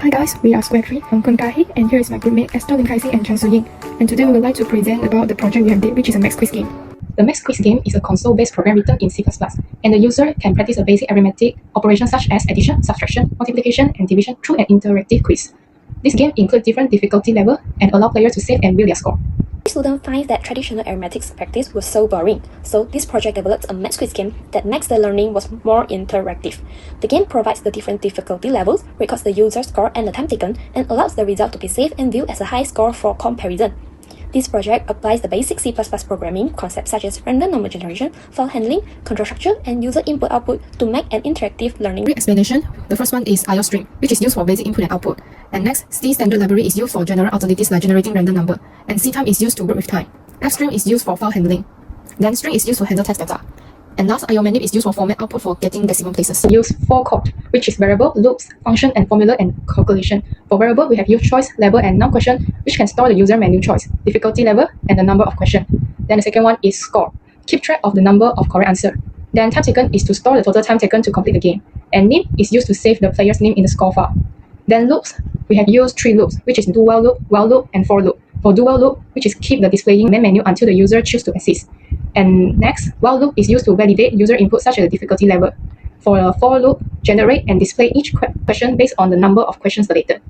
Hi guys, we are Square 3 from Kunkahi, and here is my groupmate Esther Lim Kai-Sing and Chen Su-Ying. And today we would like to present about the project we have did, which is a max quiz game. The max quiz game is a console-based program written in C++, and the user can practice a basic arithmetic operations such as addition, subtraction, multiplication, and division through an interactive quiz. This game includes different difficulty levels and allow players to save and view their score. Students find that traditional arithmetic practice was so boring, so this project developed a max quiz game that makes the learning was more interactive. The game provides the different difficulty levels, records the user score and the time taken, and allows the result to be saved and viewed as a high score for comparison. This project applies the basic C++ programming concepts such as random number generation, file handling, control structure, and user input-output to make an interactive learning. Explanation. The first one is IO string, which is used for basic input and output. And next, C standard library is used for general utilities like generating random number. And C time is used to work with time. F string is used for file handling. Then string is used to handle text data. And last, IO manip is used for format output for getting decimal places. Use 4 code, which is variable, loops, function, and formula and calculation. For variable, we have use choice, level, and now question, which can store the user menu choice, difficulty level, and the number of question. Then the second one is score. Keep track of the number of correct answer. Then time taken is to store the total time taken to complete the game. And name is used to save the player's name in the score file. Then loops, we have used 3 loops, which is do while loop, and for loop. For do while loop, which is keep the displaying main menu until the user chooses to exit. And next, while loop is used to validate user input such as the difficulty level. For a for loop, generate and display each question based on the number of questions selected.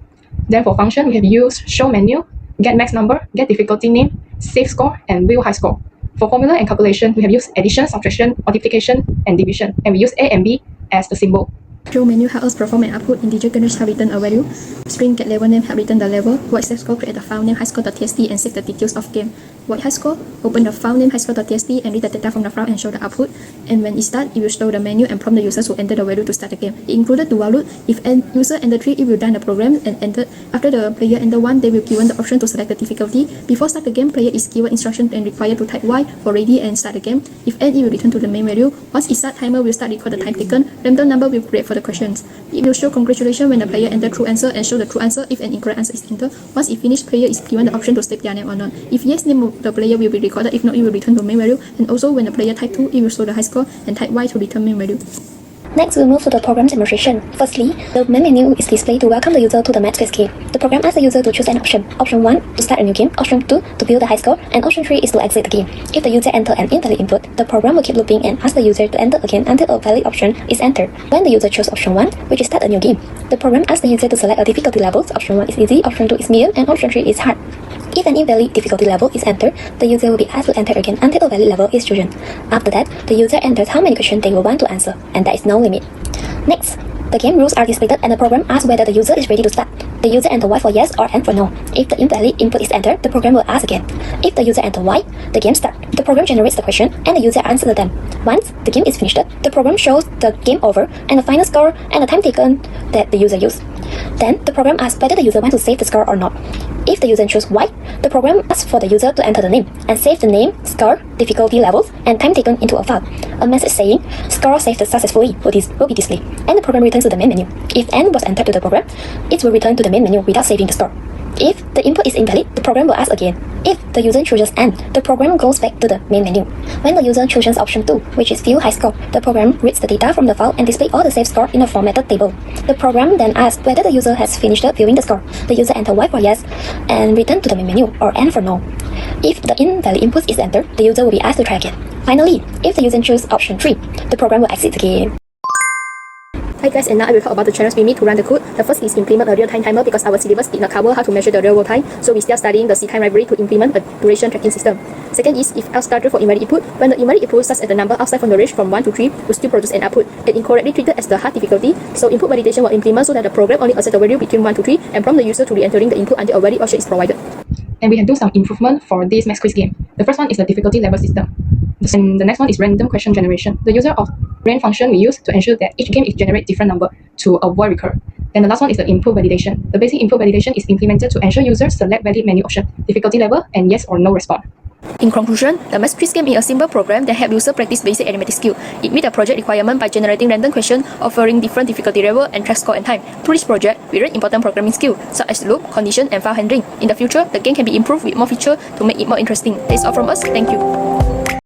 Then for function, we have used show menu, get max number, get difficulty name, save score, and view high score. For formula and calculation, we have used addition, subtraction, multiplication, and division, and we use A and B as the symbol. Show menu help us perform an output. Integer getners have written a value. String get level name have written the level. Void save score create the file name highscore.txt and save the details of game. Void high score open the file name highscore.txt and read the data from the file and show the output. And when it starts, it will show the menu and prompt the users to enter the value to start the game. It included the while loop. If an user enter 3, it will run the program and enter. After the player enter 1, they will given the option to select the difficulty. Before start the game, player is given instruction and required to type Y for ready and start the game. If N, it will return to the main value. Once it start, timer will start record the time taken. Random number will create for the questions. It will show congratulations when the player enter true answer and show the true answer if an incorrect answer is entered. Once it finished, player is given the option to save their name or not. If yes, name of the player will be recorded. If not, it will return to main value. And also when the player type 2, it will show the high score and type Y to return main value. Next, we'll move to the program demonstration. Firstly, the main menu is displayed to welcome the user to the max quiz game. The program asks the user to choose an option. Option 1 to start a new game, option 2 to build the high score, and option 3 is to exit the game. If the user enters an invalid input, the program will keep looping and ask the user to enter again until a valid option is entered. When the user chose option 1, which is start a new game, the program asks the user to select a difficulty level. Option 1 is easy, option 2 is medium, and option 3 is hard. If an invalid difficulty level is entered, the user will be asked to enter again until a valid level is chosen. After that, the user enters how many questions they will want to answer, and there is no limit. Next, the game rules are displayed and the program asks whether the user is ready to start. The user enters Y for yes or N for no. If the invalid input is entered, the program will ask again. If the user enters Y, the game starts. The program generates the question and the user answers them. Once the game is finished, the program shows the game over and the final score and the time taken that the user used. Then the program asks whether the user wants to save the score or not. If the user chooses Y, the program asks for the user to enter the name and save the name, score, difficulty levels, and time taken into a file. A message saying score saved successfully will be displayed, and the program returns to the main menu. If N was entered to the program, it will return to the main menu without saving the score. If the input is invalid, the program will ask again. If the user chooses N, the program goes back to the main menu. When the user chooses option 2, which is view high score, the program reads the data from the file and displays all the saved score in a formatted table. The program then asks whether the user has finished viewing the score. The user enters Y for yes and return to the main menu, or N for no. If the invalid input is entered, the user will be asked to try again. Finally, if the user chooses option 3, the program will exit the game. Hi guys, and now I will talk about the channels we need to run the code. The first is implement a real-time timer because our syllabus did not cover how to measure the real-world time, so we still studying the C-time library to implement a duration tracking system. Second is if else starter for invalid input. When the invalid input starts at the number outside from the range from 1 to 3, will still produce an output that incorrectly treated as the hard difficulty, so input validation will implement so that the program only accepts the value between 1 to 3 and prompt the user to re-entering the input until a valid option is provided. And we have done some improvement for this max quiz game. The first one is the difficulty level system. And the next one is random question generation. The user of range function we use to ensure that each game is generate different number to avoid recur. Then the last one is the input validation. The basic input validation is implemented to ensure users select valid menu option, difficulty level, and yes or no response. In conclusion, the max quiz game is a simple program that helps users practice basic arithmetic skill. It meets the project requirement by generating random questions, offering different difficulty level and track score and time. Through this project, we learn important programming skills such as loop, condition, and file handling. In the future, the game can be improved with more features to make it more interesting. That's all from us. Thank you.